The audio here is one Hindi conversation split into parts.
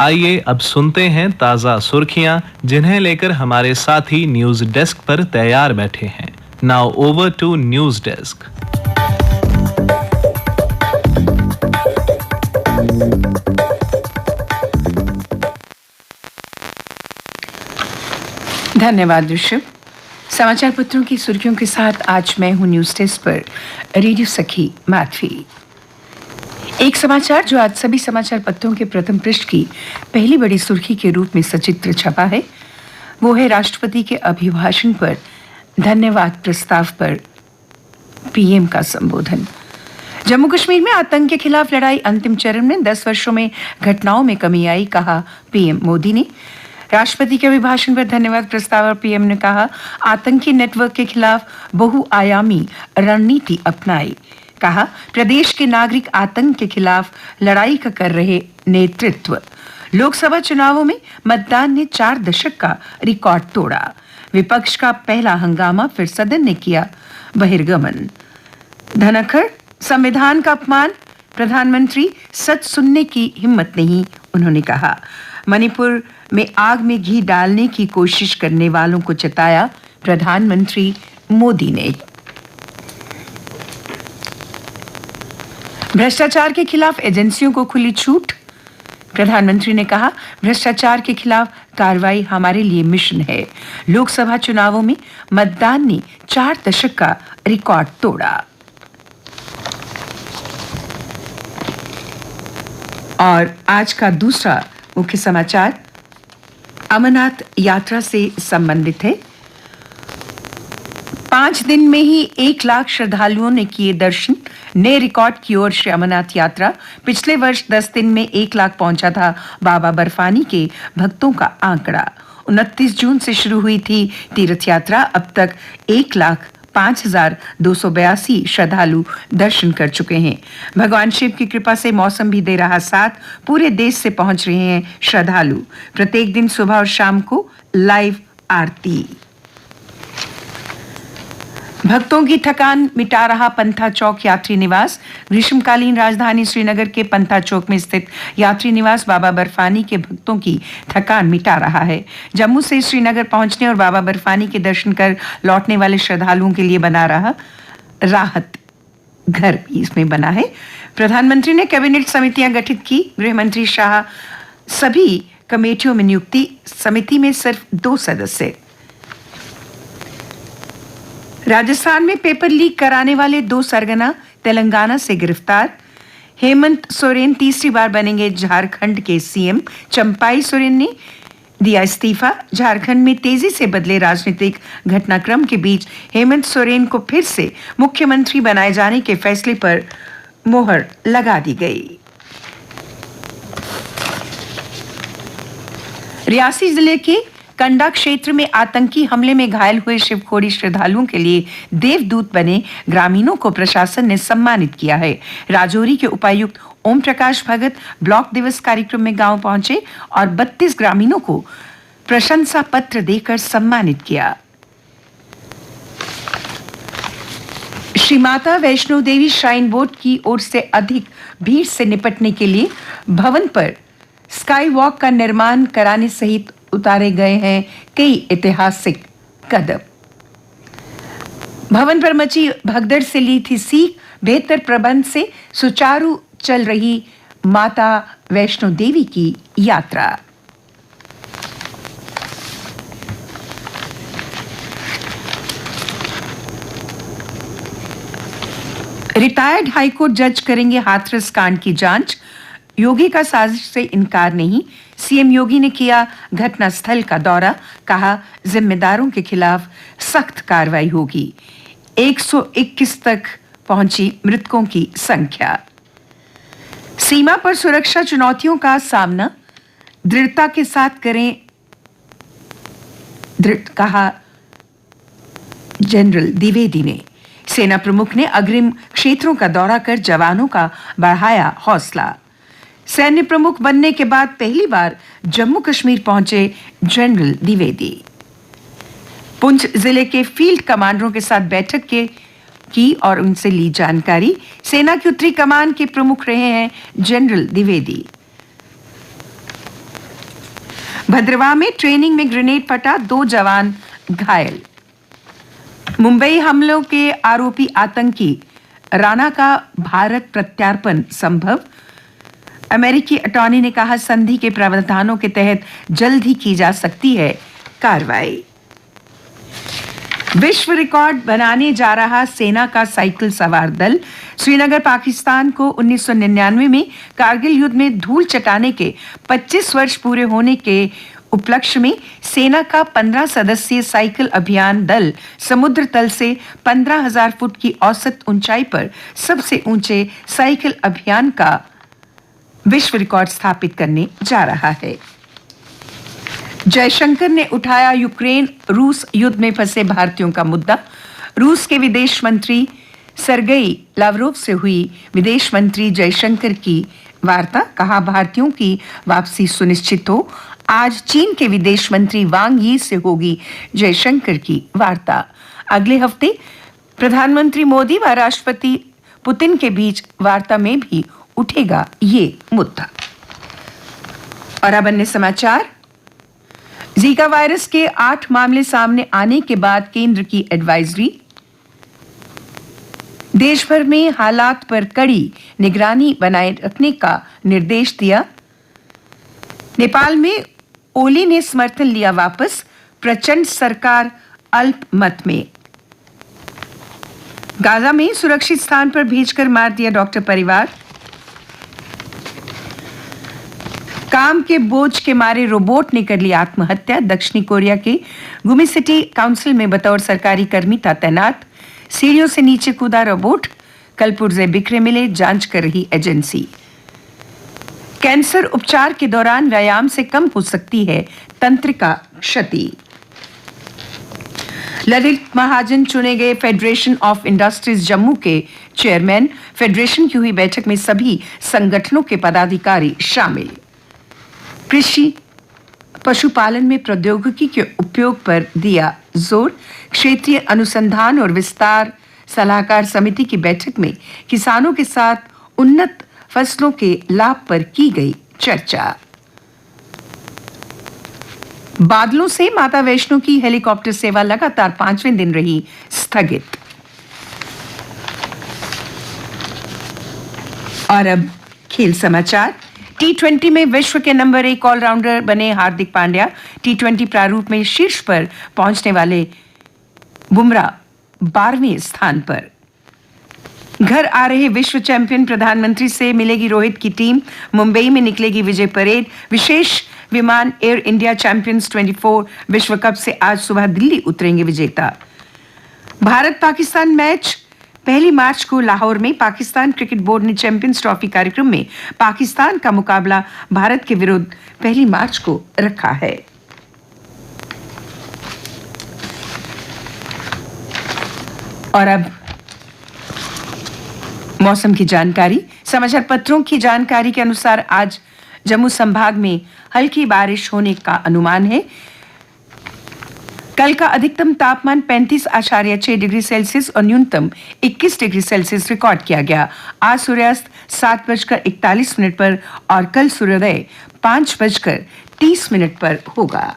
आइए अब सुनते हैं ताज़ा सुर्खियां जिन्हें लेकर हमारे साथी न्यूज़ डेस्क पर तैयार बैठे हैं। Now over to news desk. धन्यवाद ऋषभ। समाचार पत्रों की सुर्खियों के साथ आज मैं हूं न्यूज़ डेस्क पर रेडियो सखी माधवी। एक समाचार जो आज सभी समाचार पत्रों के प्रथम पृष्ठ की पहली बड़ी सुर्खी के रूप में सचित्र छपा है, वो है राष्ट्रपति के अभिभाषण पर धन्यवाद प्रस्ताव पर पीएम का संबोधन। जम्मू कश्मीर में आतंक के खिलाफ लड़ाई अंतिम चरण में 10 वर्षों में घटनाओं में कमी आई, कहा पीएम मोदी ने। राष्ट्रपति के अभिभाषण पर धन्यवाद प्रस्ताव और पीएम ने कहा आतंकी नेटवर्क के खिलाफ बहुआयामी रणनीति अपनाई। कहा प्रदेश के नागरिक आतंक के खिलाफ लड़ाई का कर रहे नेतृत्व। लोकसभा चुनावों में मतदान ने 4 दशक का रिकॉर्ड तोड़ा। विपक्ष का पहला हंगामा, फिर सदन ने किया बहिर्गमन। धनखड़ संविधान का अपमान, प्रधानमंत्री सच सुनने की हिम्मत नहीं, उन्होंने कहा। मणिपुर में आग में घी डालने की कोशिश करने वालों को चेताया प्रधानमंत्री मोदी ने। भ्रष्टाचार के खिलाफ एजेंसियों को खुली छूट, प्रधानमंत्री ने कहा भ्रष्टाचार के खिलाफ कार्रवाई हमारे लिए मिशन है। लोकसभा चुनावों में मतदान ने 4 दशक का रिकॉर्ड तोड़ा। और आज का दूसरा मुख्य समाचार अमरनाथ यात्रा से संबंधित है। 5 दिन में ही 1 लाख श्रद्धालुओं ने किए दर्शन, नए रिकॉर्ड की ओर श्री अमरनाथ यात्रा। पिछले वर्ष 10 दिन में 1 लाख पहुंचा था बाबा बर्फानी के भक्तों का आंकड़ा। 29 जून से शुरू हुई थी तीर्थ यात्रा। अब तक 1,05,282 श्रद्धालु दर्शन कर चुके हैं। भगवान शिव की कृपा से मौसम भी दे रहा साथ, पूरे देश से पहुंच रहे हैं श्रद्धालु। प्रत्येक दिन सुबह और शाम को लाइव आरती। भक्तों की थकान मिटा रहा पंथा चौक यात्री निवास। ग्रीष्मकालीन राजधानी श्रीनगर के पंथा चौक में स्थित यात्री निवास बाबा बर्फानी के भक्तों की थकान मिटा रहा है। जम्मू से श्रीनगर पहुंचने और बाबा बर्फानी के दर्शन कर लौटने वाले श्रद्धालुओं के लिए बना रहा राहत घर भी इसमें बना है। प्रधानमंत्री ने कैबिनेट समितियां गठित की। गृह मंत्री शाह सभी कमेटियों में नियुक्ति। समिति में सिर्फ 2 सदस्य। राजस्थान में पेपर लीक कराने वाले 2 सरगना तेलंगाना से गिरफ्तार। हेमंत सोरेन तीसरी बार बनेंगे झारखंड के सीएम। चंपाई सोरेन ने दिया इस्तीफा। झारखंड में तेजी से बदले राजनीतिक घटनाक्रम के बीच हेमंत सोरेन को फिर से मुख्यमंत्री बनाए जाने के फैसले पर मोहर लगा दी गई। रियासी जिले के कंडा क्षेत्र में आतंकी हमले में घायल हुए शिवखोड़ी श्रद्धालुओं के लिए देवदूत बने ग्रामीणों को प्रशासन ने सम्मानित किया है। राजौरी के उपायुक्त ओम प्रकाश भगत ब्लॉक दिवस कार्यक्रम में गांव पहुंचे और 32 ग्रामीणों को प्रशंसा पत्र देकर सम्मानित किया। श्री माता वैष्णो देवी श्राइन बोर्ड की ओर से अधिक भीड़ से निपटने के लिए भवन पर स्काई वॉक का निर्माण कराने सहित उतारे गए हैं कई ऐतिहासिक कदम। भवन पर मची भगदड़ से ली थी सीख। बेहतर प्रबंध से सुचारू चल रही माता वैष्णो देवी की यात्रा। रिटायर्ड हाईकोर्ट जज करेंगे हाथरस कांड की जांच। योगी का साजिश से इनकार नहीं। सीएम योगी ने किया घटनास्थल का दौरा। कहा जिम्मेदारों के खिलाफ सख्त कार्रवाई होगी। 121 तक पहुंची मृतकों की संख्या। सीमा पर सुरक्षा चुनौतियों का सामना दृढ़ता के साथ करें, कहा जनरल द्विवेदी ने। सेना प्रमुख ने अग्रिम क्षेत्रों का दौरा कर जवानों का बढ़ाया हौसला। सैन्य प्रमुख बनने के बाद पहली बार जम्मू कश्मीर पहुंचे जनरल द्विवेदी। पुंछ जिले के फील्ड कमांडरों के साथ बैठक की और उनसे ली जानकारी। सेना की उत्तरी कमान के प्रमुख रहे हैं जनरल द्विवेदी। भद्रवाह में ट्रेनिंग में ग्रेनेड फटा, 2 जवान घायल। मुंबई हमलों के आरोपी आतंकी राणा का भारत प्रत्यार्पण संभव। अमेरिकी अटॉर्नी ने कहा, संधि के प्रावधानों के तहत जल्द ही की जा सकती है कार्रवाई। विश्व रिकॉर्ड बनाने जा रहा सेना का साइकिल सवार दल। श्रीनगर पाकिस्तान को 1999 में कारगिल युद्ध में धूल चटाने के 25 वर्ष पूरे होने के उपलक्ष्य में सेना का 15 सदस्यीय साइकिल अभियान दल समुद्र तल से 15,000 फुट की औसत ऊंचाई पर सबसे ऊंचे साइकिल अभियान का विश्व रिकॉर्ड स्थापित करने जा रहा है। जयशंकर ने उठाया यूक्रेन रूस युद्ध में फंसे भारतीयों का मुद्दा। रूस के विदेश मंत्री सरगेई लावरोव से हुई विदेश मंत्री जयशंकर की वार्ता। कहा, भारतीयों की वापसी सुनिश्चित हो। आज चीन के विदेश मंत्री वांग यी से होगी जयशंकर की वार्ता। अगले हफ्ते प्रधानमंत्री मोदी व राष्ट्रपति पुतिन के बीच वार्ता में भी उठेगा ये मुद्दा। और अब अन्य समाचार। जीका वायरस के 8 मामले सामने आने के बाद केंद्र की एडवाइजरी। देश भर में हालात पर कड़ी निगरानी बनाए रखने का निर्देश दिया। नेपाल में ओली ने समर्थन लिया वापस। प्रचंड सरकार अल्पमत में। गाजा में सुरक्षित स्थान पर भेजकर मार दिया डॉक्टर परिवार। काम के बोझ के मारे रोबोट ने कर ली आत्महत्या। दक्षिणी कोरिया के गुमी सिटी काउंसिल में बतौर सरकारी कर्मी था तैनात। सीढ़ियों से नीचे कूदा रोबोट। कल पुर्जे बिखरे मिले, जांच कर रही एजेंसी। कैंसर उपचार के दौरान व्यायाम से कम हो सकती है तंत्रिका क्षति। ललित महाजन चुने गए फेडरेशन ऑफ इंडस्ट्रीज जम्मू के चेयरमैन। फेडरेशन की हुई बैठक में सभी संगठनों के पदाधिकारी शामिल। कृषि पशुपालन में प्रौद्योगिकी के उपयोग पर दिया जोर। क्षेत्रीय अनुसंधान और विस्तार सलाहकार समिति की बैठक में किसानों के साथ उन्नत फसलों के लाभ पर की गई चर्चा। बादलों से माता वैष्णो की हेलीकॉप्टर सेवा लगातार 5वें दिन रही स्थगित। और अब खेल समाचार। टी20 में विश्व के नंबर 1 ऑलराउंडर बने हार्दिक पांड्या। टी20 प्रारूप में शीर्ष पर पहुंचने वाले बुमराह 12वें स्थान पर। घर आ रहे विश्व चैंपियन प्रधानमंत्री से मिलेगी रोहित की टीम। मुंबई में निकलेगी विजय परेड। विशेष विमान एयर इंडिया चैंपियंस 24 विश्व कप से आज सुबह दिल्ली उतरेंगे विजेता। भारत पाकिस्तान मैच 1 मार्च को लाहौर में। पाकिस्तान क्रिकेट बोर्ड ने चैंपियंस ट्रॉफी कार्यक्रम में पाकिस्तान का मुकाबला भारत के विरुद्ध 1 मार्च को रखा है। और अब मौसम की जानकारी। समाचार पत्रों की जानकारी के अनुसार आज जम्मू संभाग में हल्की बारिश होने का अनुमान है। कल का अधिकतम तापमान 35.6 डिग्री सेल्सियस और न्यूनतम 21 डिग्री सेल्सियस रिकॉर्ड किया गया। आज सूर्यास्त 7:41 पर और कल सूर्योदय 5:30 पर होगा।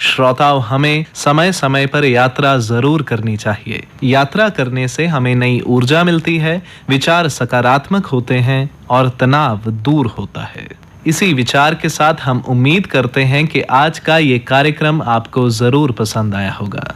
श्रोताओं, हमें समय समय पर यात्रा जरूर करनी चाहिए। यात्रा करने से हमें नई ऊर्जा मिलती है, विचार सकारात्मक होते हैं और तनाव दूर होता है। इसी विचार के साथ हम उम्मीद करते हैं कि आज का ये कार्यक्रम आपको जरूर पसंद आया होगा।